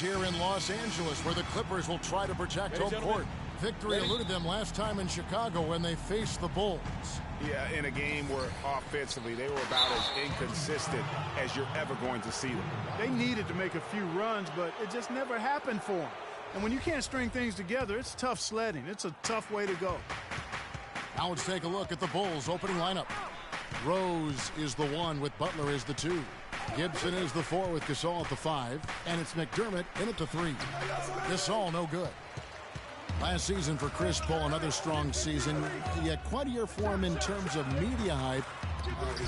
here in Los Angeles, where the Clippers will try to protect home court. Victory eluded them last time in Chicago when they faced the Bulls. Yeah, in a game where offensively they were about as inconsistent as you're ever going to see them. They needed to make a few runs, but it just never happened for them. And when you can't string things together, it's tough sledding. It's a tough way to go. Now let's take a look at the Bulls' opening lineup. Rose is the 1 with Butler as the 2. Gibson is the 4 with Gasol at the 5. And it's McDermott in at the 3. Gasol no good. Last season for Chris Paul, another strong season. Yet quite a year for him in terms of media hype.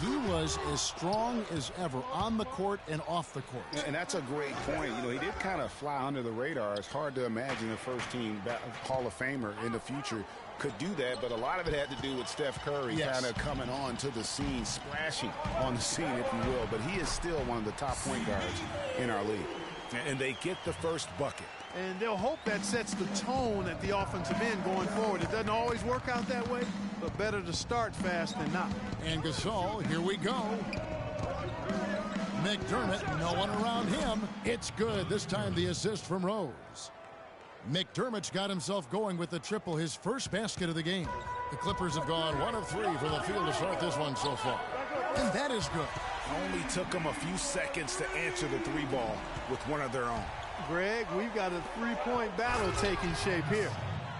He was as strong as ever on the court and off the court. And that's a great point. You know, he did kind of fly under the radar. It's hard to imagine a first-team Hall of Famer in the future could do that, but a lot of it had to do with Steph Curry kind of coming on to the scene, splashing on the scene, if you will. But he is still one of the top point guards in our league. And they get the first bucket. And they'll hope that sets the tone at the offensive end going forward. It doesn't always work out that way, but better to start fast than not. And Gasol, here we go. McDermott, no one around him. It's good. This time the assist from Rose. McDermott's got himself going with the triple, his first basket of the game. The Clippers have gone 1 of 3 from the field to start this one so far. And that is good. Only took them a few seconds to answer the 3-ball with one of their own. Greg, we've got a 3-point battle taking shape here.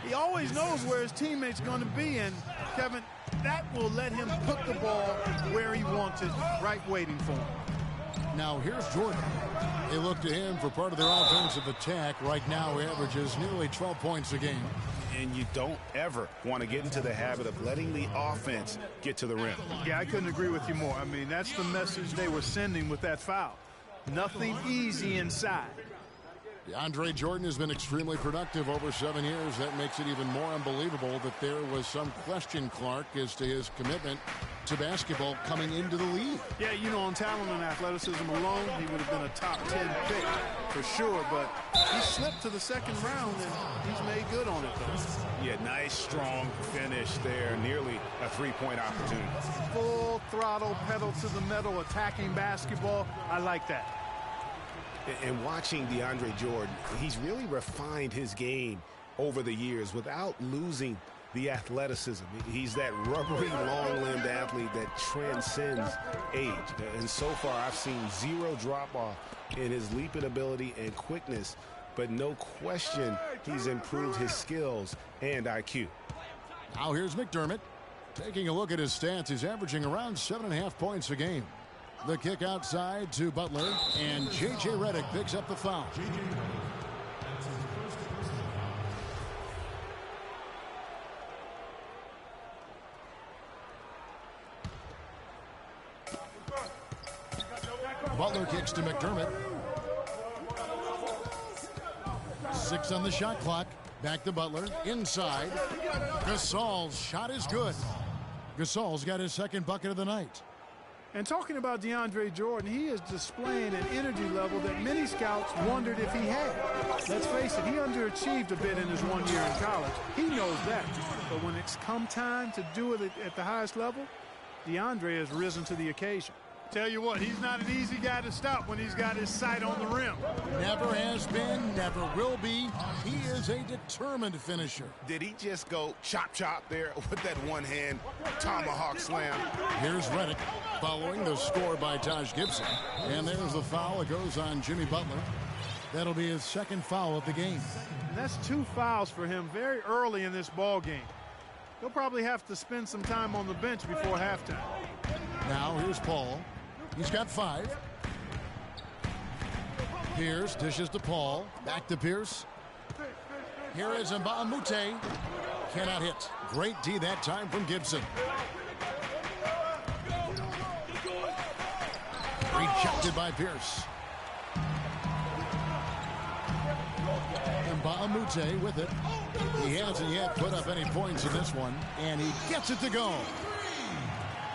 He always knows where his teammate's going to be, and Kevin, that will let him put the ball where he wants it, right waiting for him. Now here's Jordan. They look to him for part of their offensive attack. Right now he averages nearly 12 points a game. And you don't ever want to get into the habit of letting the offense get to the rim. Yeah, I couldn't agree with you more. I mean, that's the message they were sending with that foul. Nothing easy inside. DeAndre Jordan has been extremely productive over 7 years. That makes it even more unbelievable that there was some question, Clark, as to his commitment to basketball coming into the league. Yeah, you know, on talent and athleticism alone, he would have been a top 10 pick for sure, but he slipped to the second round, and he's made good on it, though. Yeah, nice, strong finish there, nearly a 3-point opportunity. Full throttle, pedal to the metal, attacking basketball. I like that. And watching DeAndre Jordan, he's really refined his game over the years without losing the athleticism. He's that rubbery, long-limbed athlete that transcends age. And so far, I've seen zero drop-off in his leaping ability and quickness, but no question he's improved his skills and IQ. Now here's McDermott. Taking a look at his stats, he's averaging around 7.5 points a game. The kick outside to Butler, and J.J. Redick picks up the foul. Butler kicks to McDermott. 6 on the shot clock. Back to Butler. Inside. Gasol's shot is good. Gasol's got his second bucket of the night. And talking about DeAndre Jordan, he is displaying an energy level that many scouts wondered if he had. Let's face it, he underachieved a bit in his 1 year in college. He knows that. But when it's come time to do it at the highest level, DeAndre has risen to the occasion. Tell you what, he's not an easy guy to stop when he's got his sight on the rim. Never has been, never will be. He is a determined finisher. Did he just go chop there with that one-hand tomahawk slam? Here's Redick following the score by Taj Gibson. And there's the foul. It goes on Jimmy Butler. That'll be his second foul of the game. And that's 2 fouls for him very early in this ball game. He'll probably have to spend some time on the bench before halftime. Now here's Paul. He's got 5. Pierce dishes to Paul. Back to Pierce. Here is Mbamute. Cannot hit. Great D that time from Gibson. Rejected by Pierce. Mbamute with it. He hasn't yet put up any points in this one. And he gets it to go.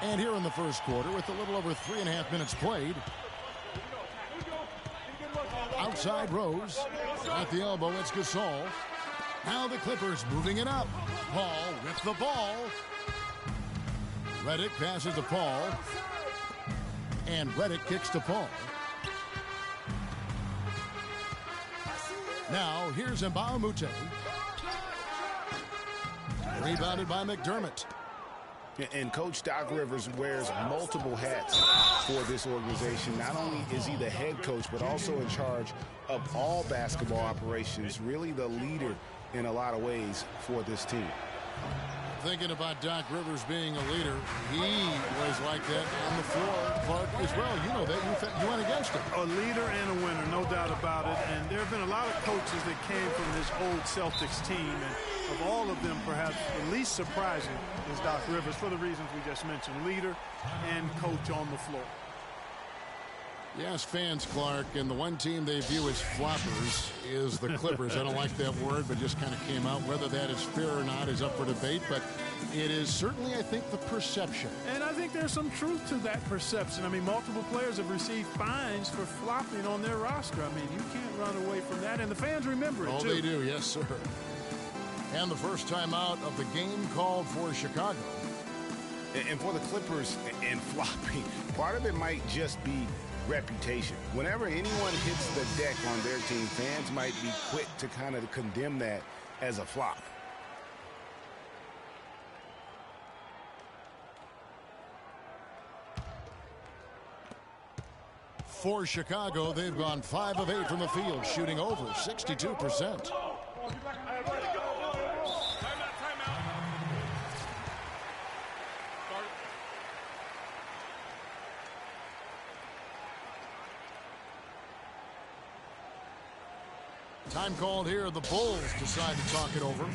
And here in the first quarter, with a little over 3.5 minutes played, outside Rose, at the elbow, it's Gasol. Now the Clippers moving it up. Paul with the ball. Redick passes to Paul, and Redick kicks to Paul. Now, here's Mbamute. Rebounded by McDermott. And Coach Doc Rivers wears multiple hats for this organization. Not only is he the head coach, but also in charge of all basketball operations, really the leader in a lot of ways for this team. Thinking about Doc Rivers being a leader, he was like that on the floor, Clark, as well. You know that. You went against him. A leader and a winner, no doubt about it. And there have been a lot of coaches that came from this old Celtics team. And of all of them, perhaps the least surprising is Doc Rivers for the reasons we just mentioned. Leader and coach on the floor. Yes, fans, Clark, and the one team they view as floppers is the Clippers. I don't like that word, but just kind of came out. Whether that is fair or not is up for debate, but it is certainly, I think, the perception. And I think there's some truth to that perception. I mean, multiple players have received fines for flopping on their roster. I mean, you can't run away from that, and the fans remember it, too. Oh, they do, yes, sir. And the first time out of the game called for Chicago. And for the Clippers and flopping, part of it might just be reputation. Whenever anyone hits the deck on their team, fans might be quick to kind of condemn that as a flop. For Chicago, they've gone 5 of 8 from the field, shooting over 62%. Time called here. The Bulls decide to talk it over.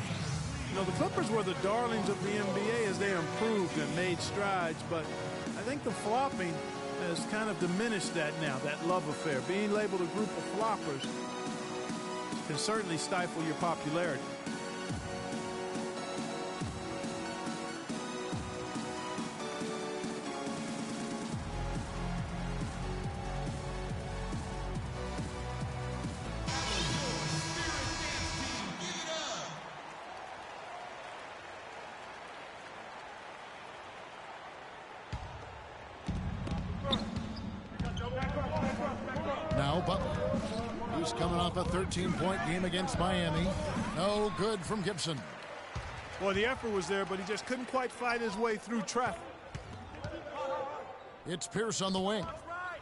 You know, the Clippers were the darlings of the NBA as they improved and made strides, but I think the flopping has kind of diminished that now, that love affair. Being labeled a group of floppers can certainly stifle your popularity. Now Butler. He's coming off a 13-point game against Miami. No good from Gibson. Well, the effort was there, but he just couldn't quite fight his way through traffic. It's Pierce on the wing.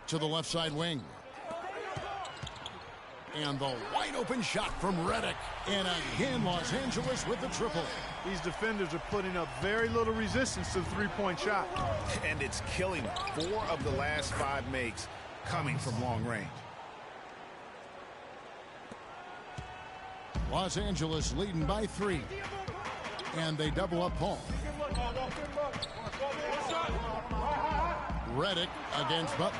To the left side wing. And the wide open shot from Redick. And again, Los Angeles with the triple. These defenders are putting up very little resistance to the three-point shot. And it's killing them. 4 of the last 5 makes coming from long range. Los Angeles leading by 3. And they double up Paul. Redick against Butler.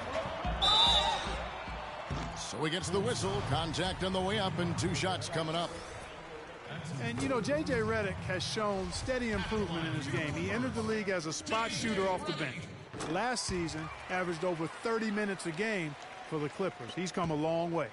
So he gets the whistle. Contact on the way up and 2 shots coming up. And, you know, J.J. Redick has shown steady improvement in his game. He entered the league as a spot shooter off the bench. Last season, averaged over 30 minutes a game for the Clippers. He's come a long way.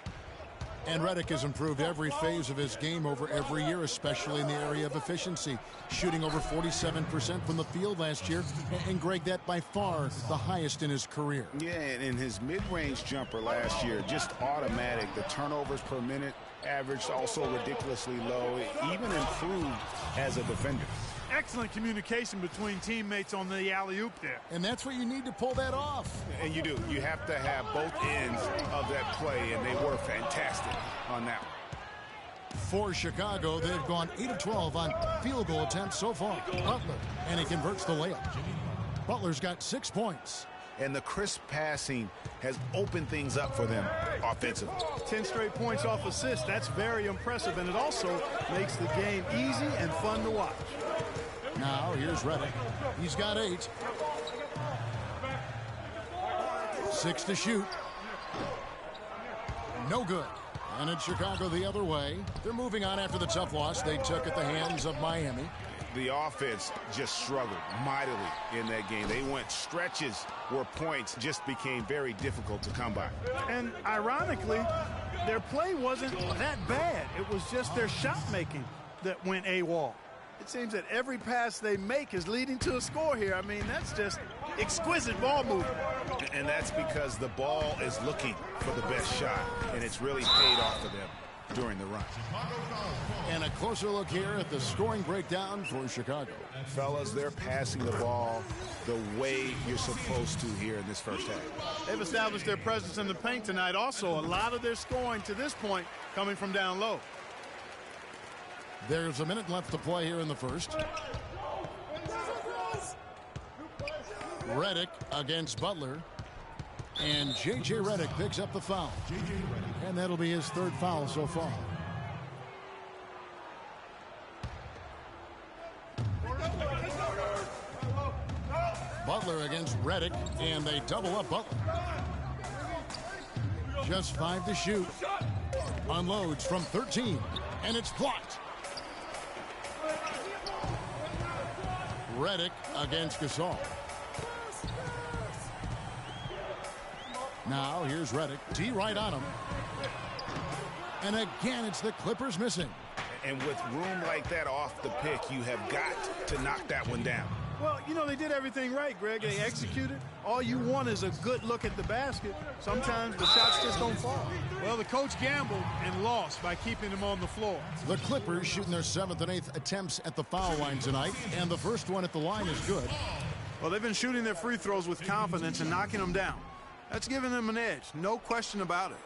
And Redick has improved every phase of his game over every year, especially in the area of efficiency. Shooting over 47% from the field last year. And Greg, that by far the highest in his career. Yeah, and in his mid-range jumper last year, just automatic. The turnovers per minute averaged also ridiculously low. Even improved as a defender. Excellent communication between teammates on the alley-oop there. And that's what you need to pull that off. And you do. You have to have both ends of that play, and they were fantastic on that one. For Chicago, they've gone 8 of 12 on field goal attempts so far. Butler, and he converts the layup. Butler's got 6 points. And the crisp passing has opened things up for them offensively. 10 straight points off assists. That's very impressive, and it also makes the game easy and fun to watch. Now, here's Redick. He's got 8. 6 to shoot. No good. And in Chicago the other way. They're moving on after the tough loss they took at the hands of Miami. The offense just struggled mightily in that game. They went stretches where points just became very difficult to come by. And ironically, their play wasn't that bad. It was just their shot making that went AWOL. It seems that every pass they make is leading to a score here. I mean, that's just exquisite ball movement. And that's because the ball is looking for the best shot, and it's really paid off for them. during the run. And a closer look here at the scoring breakdown for Chicago. Fellas, they're passing the ball the way you're supposed to here in this first half. They've established their presence in the paint tonight. Also, a lot of their scoring to this point coming from down low. There's a minute left to play here in the first. Redick against Butler. And J.J. Redick picks up the foul. And that'll be his third foul so far. Butler against Redick, and they double up Butler. Just 5 to shoot. Unloads from 13, and it's blocked. Redick against Gasol. Now here's Redick. D right on him. And again, it's the Clippers missing. And with room like that off the pick, you have got to knock that one down. Well, you know, they did everything right, Greg. They executed. All you want is a good look at the basket. Sometimes the shots just don't fall. Well, the coach gambled and lost by keeping them on the floor. The Clippers shooting their 7th and 8th attempts at the foul line tonight, and the first one at the line is good. Well, they've been shooting their free throws with confidence and knocking them down. That's giving them an edge, no question about it.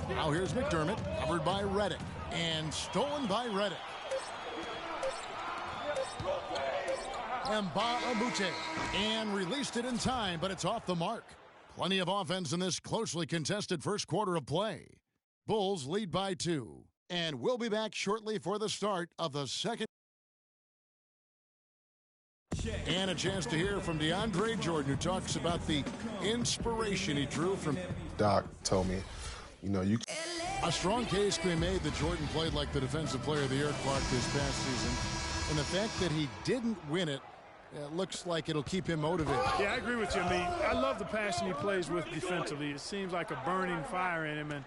Now here's McDermott, covered by Redick, and stolen by Redick. Mbamute, and released it in time, but it's off the mark. Plenty of offense in this closely contested first quarter of play. Bulls lead by 2, and we'll be back shortly for the start of the second. And a chance to hear from DeAndre Jordan, who talks about the inspiration he drew from. Doc told me, you know, A strong case can be made that Jordan played like the Defensive Player of the Year, Clark, this past season. And the fact that he didn't win it, looks like it'll keep him motivated. Yeah, I agree with you. I mean, I love the passion he plays with defensively. It seems like a burning fire in him, and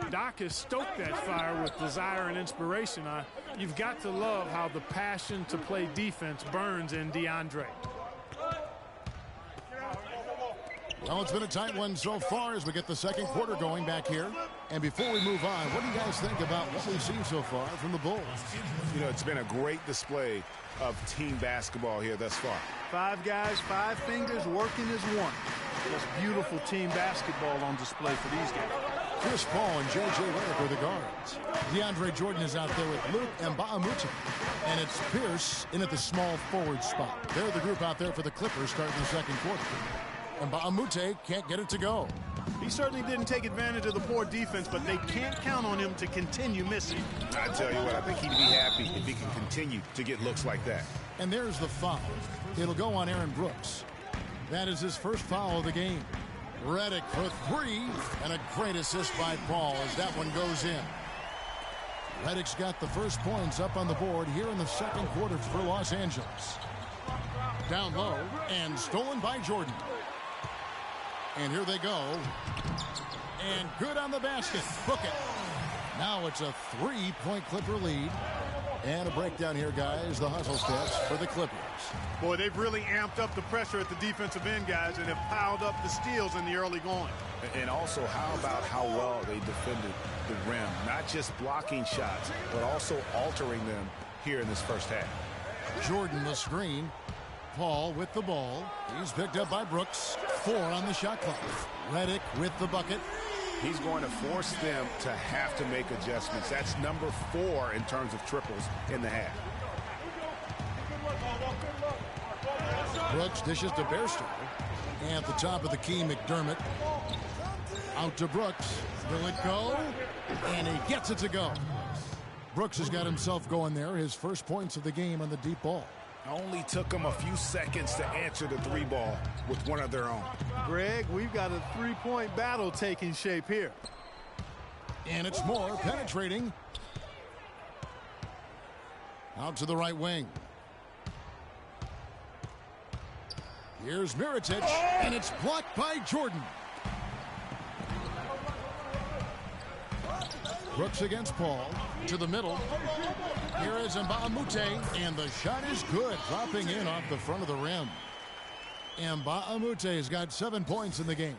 Doc has stoked that fire with desire and inspiration. You've got to love how the passion to play defense burns in DeAndre. Well, it's been a tight one so far as we get the second quarter going back here. And before we move on, what do you guys think about what we've seen so far from the Bulls? You know, it's been a great display of team basketball here thus far. 5 guys, 5 fingers working as one. Just beautiful team basketball on display for these guys. Chris Paul and J.J. Redick are the guards. DeAndre Jordan is out there with Luke Mbamute. And it's Pierce in at the small forward spot. They're the group out there for the Clippers starting the second quarter. Mbamute can't get it to go. He certainly didn't take advantage of the poor defense, but they can't count on him to continue missing. I tell you what, I think he'd be happy if he can continue to get looks like that. And there's the foul. It'll go on Aaron Brooks. That is his first foul of the game. Redick for 3, and a great assist by Paul as that one goes in. Redick's got the first points up on the board here in the second quarter for Los Angeles. Down low, and stolen by Jordan. And here they go. And good on the basket. Book it. Now it's a 3-point Clipper lead. And a breakdown here, guys. The hustle stats for the Clippers. Boy, they've really amped up the pressure at the defensive end, guys, and have piled up the steals in the early going. And also, how about how well they defended the rim? Not just blocking shots, but also altering them here in this first half. Jordan the screen. Paul with the ball. He's picked up by Brooks. 4 on the shot clock. Redick with the bucket. He's going to force them to have to make adjustments. That's number 4 in terms of triples in the half. Brooks dishes to Bairstow. And at the top of the key, McDermott. Out to Brooks. Will it go? And he gets it to go. Brooks has got himself going there. His first points of the game on the deep ball. Only took them a few seconds to answer the 3 ball with one of their own. Greg, we've got a 3-point battle taking shape here. And it's more penetrating. Out to the right wing. Here's Mirotic, and it's blocked by Jordan. Brooks against Paul. To the middle. Here is Mbamute, and the shot is good, dropping in off the front of the rim. Mbamute has got 7 points in the game.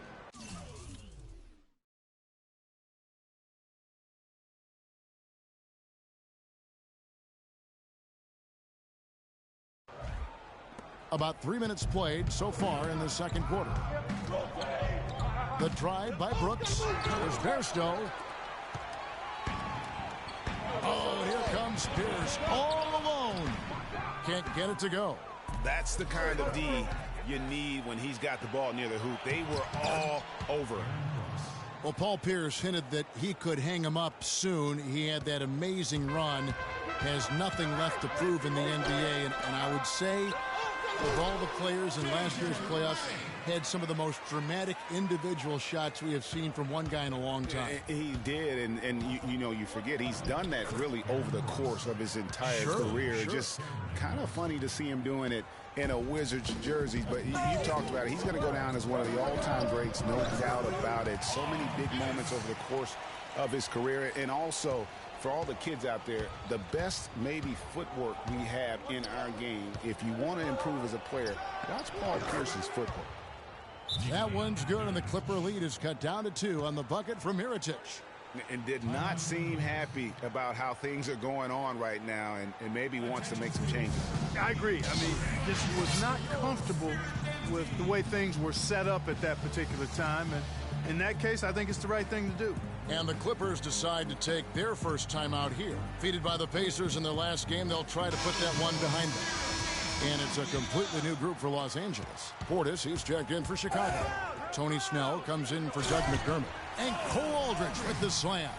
About 3 minutes played so far in the second quarter. The drive by Brooks. There's Bairstow. Oh, here comes Pierce all alone. Can't get it to go. That's the kind of D you need when he's got the ball near the hoop. They were all over him. Well, Paul Pierce hinted that he could hang him up soon. He had that amazing run. Has nothing left to prove in the NBA. And I would say of all the players in last year's playoffs, had some of the most dramatic individual shots we have seen from one guy in a long time. He did, and you forget he's done that really over the course of his entire career. Sure. Just kind of funny to see him doing it in a Wizards jersey. But you talked about it. He's going to go down as one of the all-time greats, no doubt about it. So many big moments over the course of his career. And also, for all the kids out there, the best maybe footwork we have in our game, if you want to improve as a player, watch Paul Pierce's footwork. That one's good, and the Clipper lead is cut down to 2 on the bucket from Mirotic. And did not seem happy about how things are going on right now, and maybe wants to make some changes. I agree. I mean, just was not comfortable with the way things were set up at that particular time. And in that case, I think it's the right thing to do. And the Clippers decide to take their first time out here. Defeated by the Pacers in their last game, they'll try to put that one behind them. And it's a completely new group for Los Angeles. Portis, he's checked in for Chicago. Tony Snell comes in for Doug McDermott. And Cole Aldridge with the slam.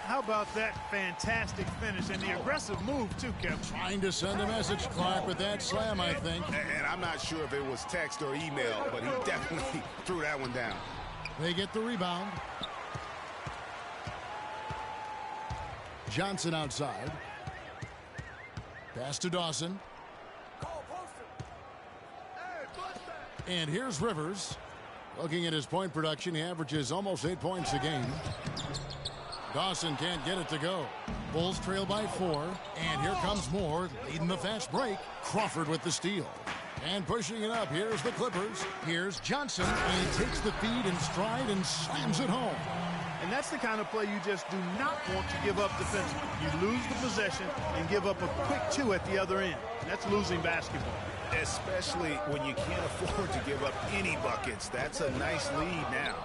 How about that fantastic finish and the aggressive move, too, Kevin? Trying to send a message, Clark, with that slam, I think. And I'm not sure if it was text or email, but he definitely threw that one down. They get the rebound. Johnson outside. Pass to Dawson. And here's Rivers. Looking at his point production, he averages almost 8 points a game. Dawson can't get it to go. Bulls trail by 4. And here comes Moore, leading the fast break. Crawford with the steal. And pushing it up, here's the Clippers. Here's Johnson, and he takes the feed in stride and slams it home. And that's the kind of play you just do not want to give up defensively. You lose the possession and give up a quick 2 at the other end. That's losing basketball. Especially when you can't afford to give up any buckets. That's a nice lead now.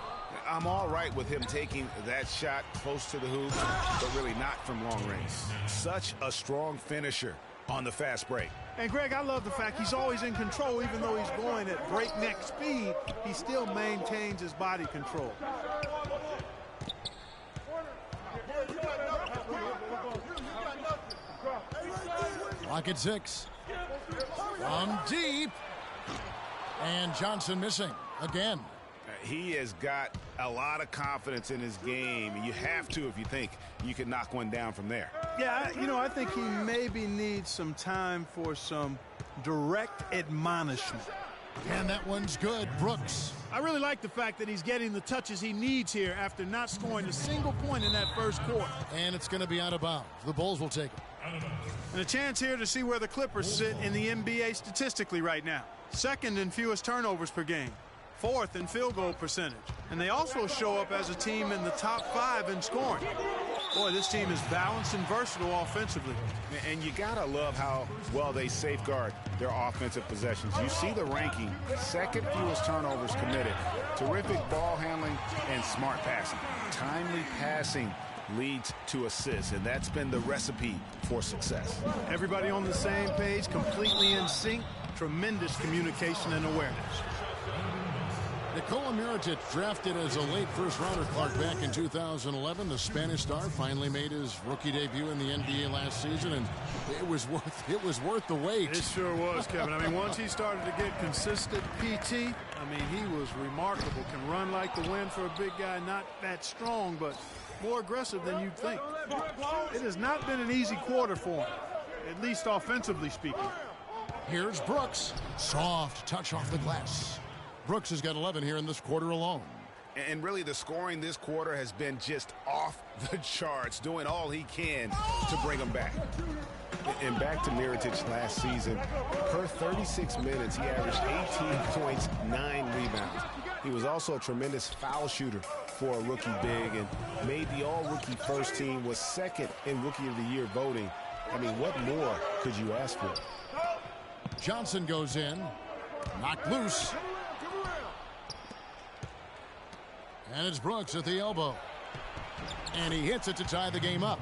I'm all right with him taking that shot close to the hoop, but really not from long range. Such a strong finisher on the fast break. And, Greg, I love the fact he's always in control. Even though he's going at breakneck speed, he still maintains his body control. Clock at 6. From deep. And Johnson missing again. He has got a lot of confidence in his game. You have to if you think you can knock one down from there. Yeah, I think he maybe needs some time for some direct admonishment. And that one's good. Brooks. I really like the fact that he's getting the touches he needs here after not scoring a single point in that first quarter. And it's going to be out of bounds. The Bulls will take it. And a chance here to see where the Clippers sit in the NBA statistically right now. Second in fewest turnovers per game. Fourth in field goal percentage. And they also show up as a team in the top 5 in scoring. Boy, this team is balanced and versatile offensively. And you gotta love how well they safeguard their offensive possessions. You see the ranking, second fewest turnovers committed. Terrific ball handling and smart passing. Timely passing leads to assists, and that's been the recipe for success. Everybody on the same page, completely in sync. Tremendous communication and awareness. Nikola Mirotic, drafted as a late first-rounder, Clark, back in 2011. The Spanish star finally made his rookie debut in the NBA last season, and it was worth the wait. It sure was, Kevin. I mean, once he started to get consistent PT, I mean, he was remarkable. Can run like the wind for a big guy, not that strong, but more aggressive than you'd think. It has not been an easy quarter for him, at least offensively speaking. Here's Brooks. Soft touch off the glass. Brooks has got 11 here in this quarter alone. And really the scoring this quarter has been just off the charts, doing all he can to bring them back. And back to Mirotic last season, per 36 minutes, he averaged 18 points, 9 rebounds. He was also a tremendous foul shooter for a rookie big and made the all-rookie first team, was second in Rookie of the Year voting. I mean, what more could you ask for? Johnson goes in. Knocked loose. And it's Brooks at the elbow. And he hits it to tie the game up.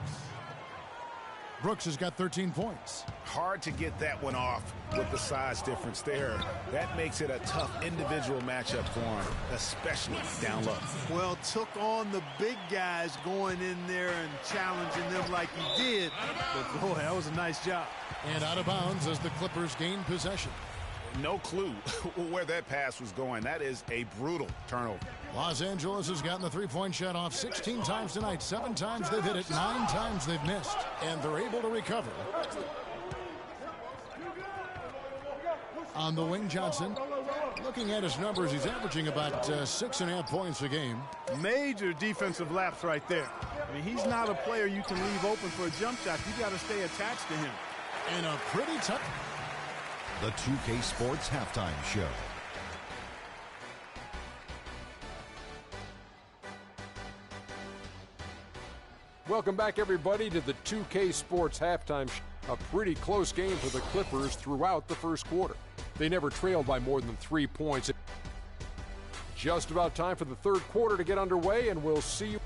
Brooks has got 13 points. Hard to get that one off with the size difference there. That makes it a tough individual matchup for him, especially down low. Well, took on the big guys going in there and challenging them like he did. But, boy, that was a nice job. And out of bounds as the Clippers gain possession. No clue where that pass was going. That is a brutal turnover. Los Angeles has gotten the three-point shot off 16 times tonight. 7 times they've hit it, 9 times they've missed. And they're able to recover. On the wing, Johnson. Looking at his numbers, he's averaging about 6.5 points a game. Major defensive lapse right there. I mean, he's not a player you can leave open for a jump shot. You got to stay attached to him. And a pretty tough. The 2K Sports Halftime Show. Welcome back, everybody, to the 2K Sports Halftime Show. A pretty close game for the Clippers throughout the first quarter. They never trailed by more than 3 points. Just about time for the third quarter to get underway, and we'll see you.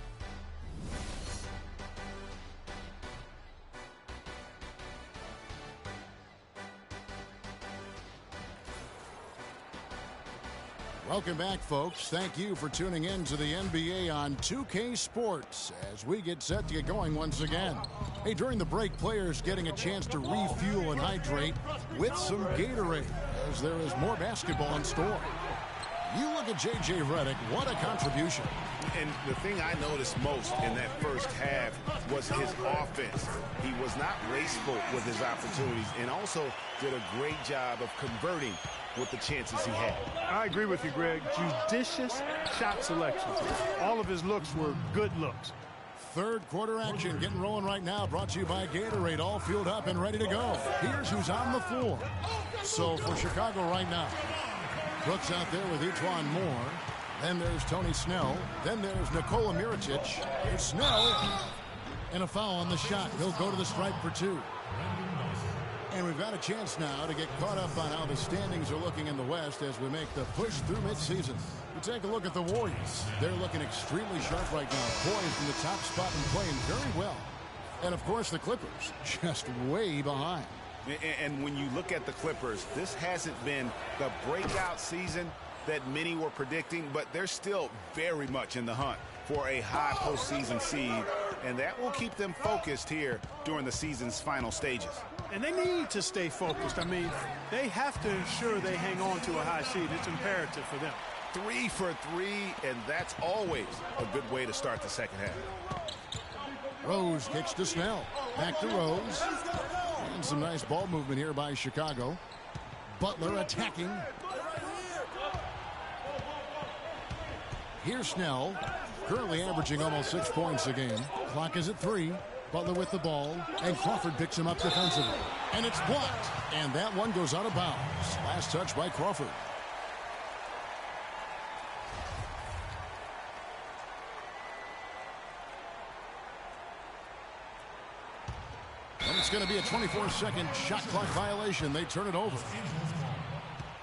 Welcome back, folks. Thank you for tuning in to the NBA on 2K Sports as we get set to get going once again. Hey, during the break, players getting a chance to refuel and hydrate with some Gatorade as there is more basketball in store. You look at J.J. Redick, what a contribution. And the thing I noticed most in that first half was his offense. He was not wasteful with his opportunities and also did a great job of converting with the chances he had. I agree with you, Greg. Judicious shot selection. All of his looks were good looks. Third quarter action getting rolling right now, brought to you by Gatorade, all fueled up and ready to go. Here's who's on the floor. So for Chicago right now, Brooks out there with Etuan Moore. Then there's Tony Snell. Then there's Nikola Mirotic. Here's Snell. And a foul on the shot. He'll go to the stripe for 2. And we've got a chance now to get caught up on how the standings are looking in the West as we make the push through midseason. We take a look at the Warriors. They're looking extremely sharp right now, poised in the top spot and playing very well. And, of course, the Clippers just way behind. And when you look at the Clippers, this hasn't been the breakout season that many were predicting, but they're still very much in the hunt for a high postseason seed, and that will keep them focused here during the season's final stages. And they need to stay focused. I mean, they have to ensure they hang on to a high seed. It's imperative for them. 3 for 3, and that's always a good way to start the second half. Rose kicks to Snell. Back to Rose. And some nice ball movement here by Chicago. Butler attacking. Here's Snell. Currently averaging almost 6 points a game. Clock is at 3. Butler with the ball. And Crawford picks him up defensively. And it's blocked. And that one goes out of bounds. Last touch by Crawford. And it's going to be a 24-second shot clock violation. They turn it over.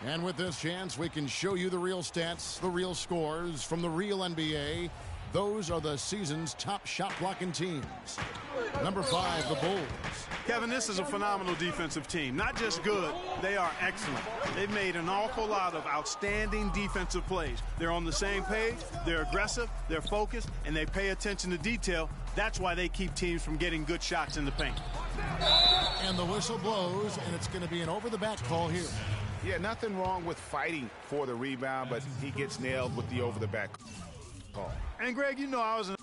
And with this chance, we can show you the real stats, the real scores from the real NBA. Those are the season's top shot blocking teams. Number 5, the Bulls. Kevin, this is a phenomenal defensive team. Not just good, they are excellent. They've made an awful lot of outstanding defensive plays. They're on the same page, they're aggressive, they're focused, and they pay attention to detail. That's why they keep teams from getting good shots in the paint. And the whistle blows, and it's going to be an over-the-back call here. Yeah, nothing wrong with fighting for the rebound, but he gets nailed with the over-the-back call. And, Greg, you know I was an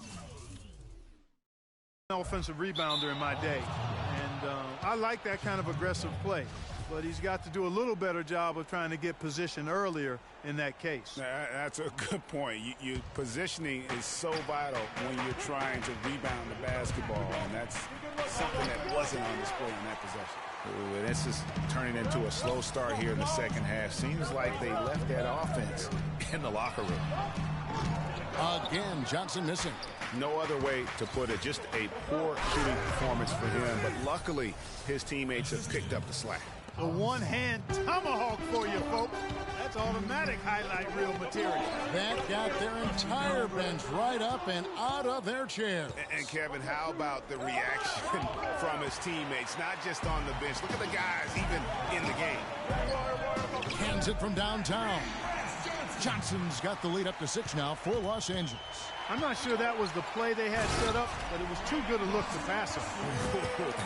offensive rebounder in my day, and I like that kind of aggressive play. But he's got to do a little better job of trying to get position earlier in that case. That's a good point. Positioning is so vital when you're trying to rebound the basketball, and that's something that wasn't on display in that possession. Ooh, and this is turning into a slow start here in the second half. Seems like they left that offense in the locker room. Again, Johnson missing. No other way to put it. Just a poor shooting performance for him, but luckily his teammates have picked up the slack. The one-hand tomahawk for you, folks. That's automatic highlight reel material. That got their entire bench right up and out of their chair. And Kevin, how about the reaction from his teammates? Not just on the bench. Look at the guys even in the game. Hands it from downtown. Johnson's got the lead up to 6 now for Los Angeles. I'm not sure that was the play they had set up, but it was too good a look to pass him.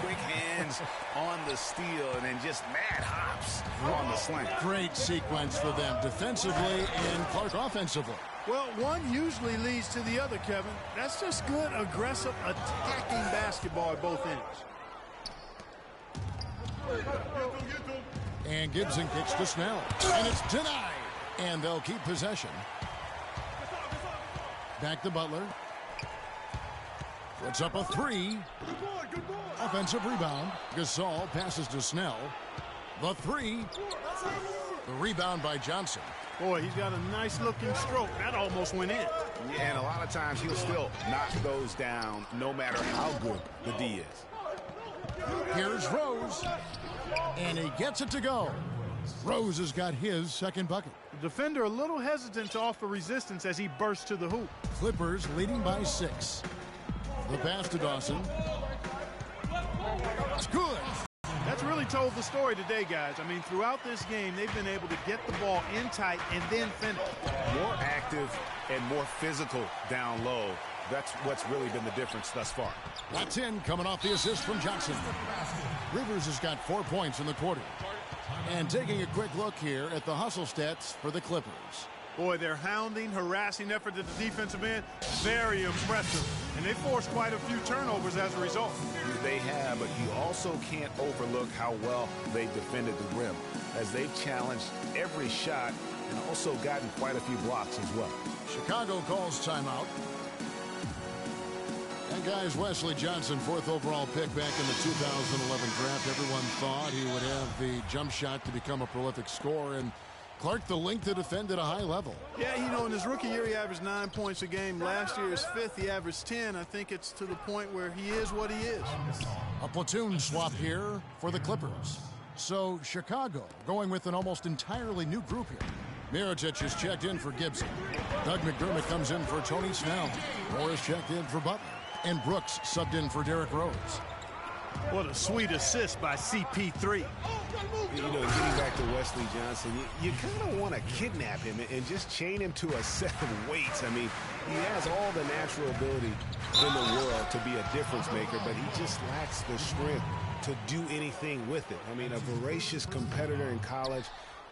Quick hands on the steal and then just mad hops on the slant. Great sequence for them defensively and Clark offensively. Well, one usually leads to the other, Kevin. That's just good, aggressive, attacking basketball at both ends. And Gibson kicks to Snell. And it's denied. And they'll keep possession. Back to Butler. Puts up a 3. Offensive rebound. Gasol passes to Snell. The 3. The rebound by Johnson. Boy, he's got a nice-looking stroke. That almost went in. Yeah, and a lot of times he'll still knock those down no matter how good the D is. Here's Rose. And he gets it to go. Rose has got his second bucket. The defender a little hesitant to offer resistance as he bursts to the hoop. Clippers leading by 6. The pass to Dawson. It's good. That's really told the story today, guys. I mean, throughout this game, they've been able to get the ball in tight and then finish. More active and more physical down low. That's what's really been the difference thus far. That's in, coming off the assist from Johnson. Rivers has got 4 points in the quarter. And taking a quick look here at the hustle stats for the Clippers. Boy, their hounding, harassing effort at the defensive end, very impressive. And they forced quite a few turnovers as a result. They have, but you also can't overlook how well they defended the rim, as they've challenged every shot and also gotten quite a few blocks as well. Chicago calls timeout. And guys, Wesley Johnson, 4th overall pick back in the 2011 draft. Everyone thought he would have the jump shot to become a prolific scorer. And Clark, the length to defend at a high level. Yeah, you know, in his rookie year, he averaged 9 points a game. Last year, his 5th, he averaged 10. I think it's to the point where he is what he is. A platoon swap here for the Clippers. So Chicago going with an almost entirely new group here. Mirotic is checked in for Gibson. Doug McDermott comes in for Tony Snell. Morris checked in for Butler. And Brooks subbed in for Derrick Rose. What a sweet assist by CP3. You know, getting back to Wesley Johnson, you kind of want to kidnap him and just chain him to a set of weights. I mean, he has all the natural ability in the world to be a difference maker, but he just lacks the strength to do anything with it. I mean, a voracious competitor in college.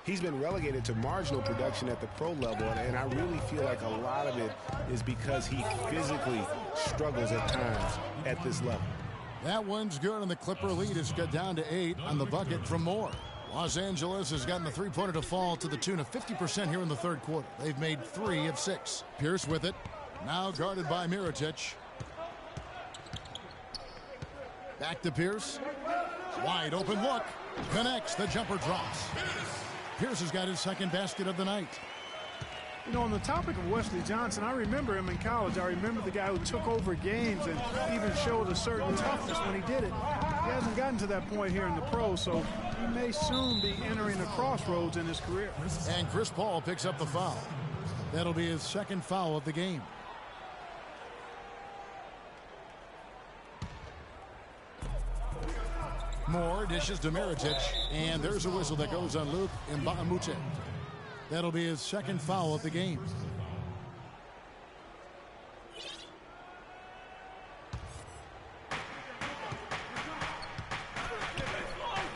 He's been relegated to marginal production at the pro level, and I really feel like a lot of it is because he physically struggles at times at this level. That one's good, and the Clipper lead has got down to 8 on the bucket from Moore. Los Angeles has gotten the three-pointer to fall to the tune of 50% here in the third quarter. They've made 3 of 6. Pierce with it, now guarded by Mirotic. Back to Pierce. Wide open look. Connects, the jumper drops. Pierce has got his second basket of the night. You know, on the topic of Wesley Johnson, I remember him in college. I remember the guy who took over games and even showed a certain toughness when he did it. He hasn't gotten to that point here in the pros, so he may soon be entering a crossroads in his career. And Chris Paul picks up the foul. That'll be his second foul of the game. Moore dishes to Mirotic, and there's a whistle that goes on Luke Mbamute. That'll be his second foul of the game.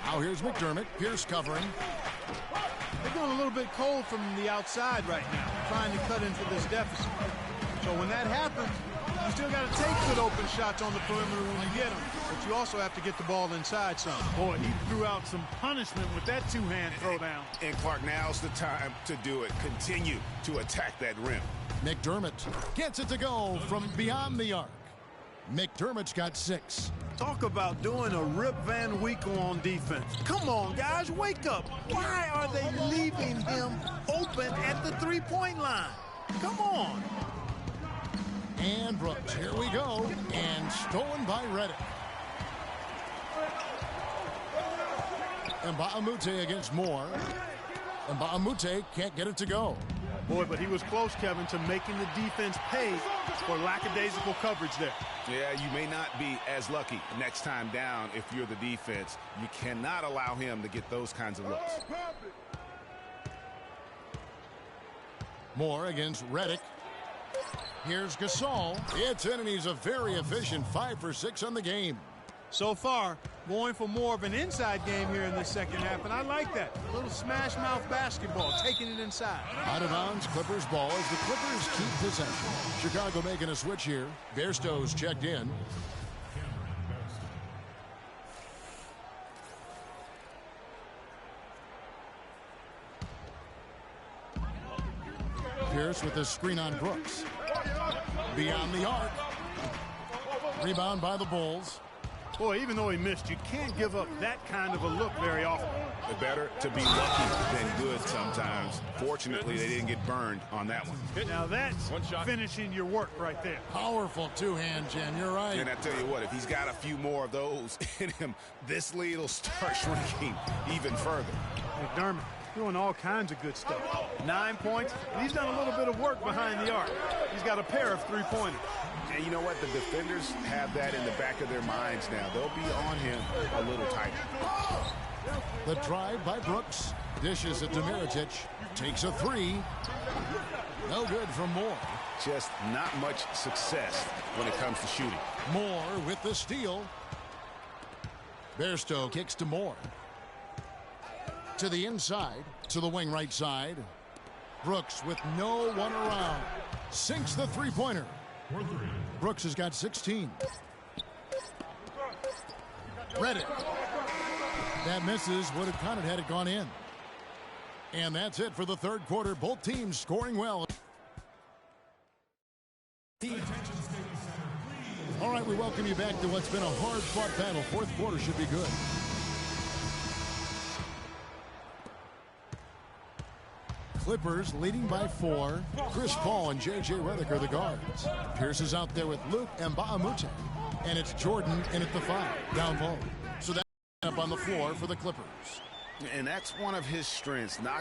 Now here's McDermott. Pierce covering. They're going a little bit cold from the outside right now, trying to cut into this deficit. So when that happens, you still got to take good open shots on the perimeter when you get them. But you also have to get the ball inside some. Boy, he threw out some punishment with that two-hand throwdown. And Clark, now's the time to do it. Continue to attack that rim. McDermott gets it to go from beyond the arc. McDermott's got 6. Talk about doing a Rip Van Winkle on defense. Come on, guys, wake up. Why are they leaving him open at the three-point line? Come on. And Brooks, here we go. And stolen by Reddick. Mbamute against Moore. Mbamute can't get it to go. Boy, but he was close, Kevin, to making the defense pay for lackadaisical coverage there. Yeah, you may not be as lucky next time down if you're the defense. You cannot allow him to get those kinds of looks. Moore against Reddick. Here's Gasol. It's in, and he's a very efficient 5 for 6 on the game. So far, going for more of an inside game here in the second half, and I like that. A little smash mouth basketball, taking it inside. Out of bounds, Clippers ball as the Clippers keep possession. Chicago making a switch here. Bairstow's checked in. Pierce with the screen on Brooks. Beyond the arc. Rebound by the Bulls. Boy, even though he missed, you can't give up that kind of a look very often. Better to be lucky than good sometimes. Fortunately, they didn't get burned on that one. Now that's finishing your work right there. Powerful two-hand jam. You're right. And I tell you what, if he's got a few more of those in him, this lead will start shrinking even further. McDermott doing all kinds of good stuff. 9 points, and he's done a little bit of work behind the arc. He's got a pair of three-pointers. And you know what? The defenders have that in the back of their minds now. They'll be on him a little tighter. The drive by Brooks. Dishes it to Mirotic. Takes a three. No good from Moore. Just not much success when it comes to shooting. Moore with the steal. Bairstow kicks to Moore. To the inside. To the wing right side. Brooks with no one around. Sinks the three-pointer. Brooks has got 16. Reddick. That misses. Would have counted had it gone in. And that's it for the third quarter. Both teams scoring well. All right, we welcome you back to what's been a hard-fought battle. Fourth quarter should be good. Clippers leading by 4. Chris Paul and J.J. Redick are the guards. Pierce is out there with Luke Mbamute. And it's Jordan in at the 5, down low. So that's up on the floor for the Clippers. And that's one of his strengths,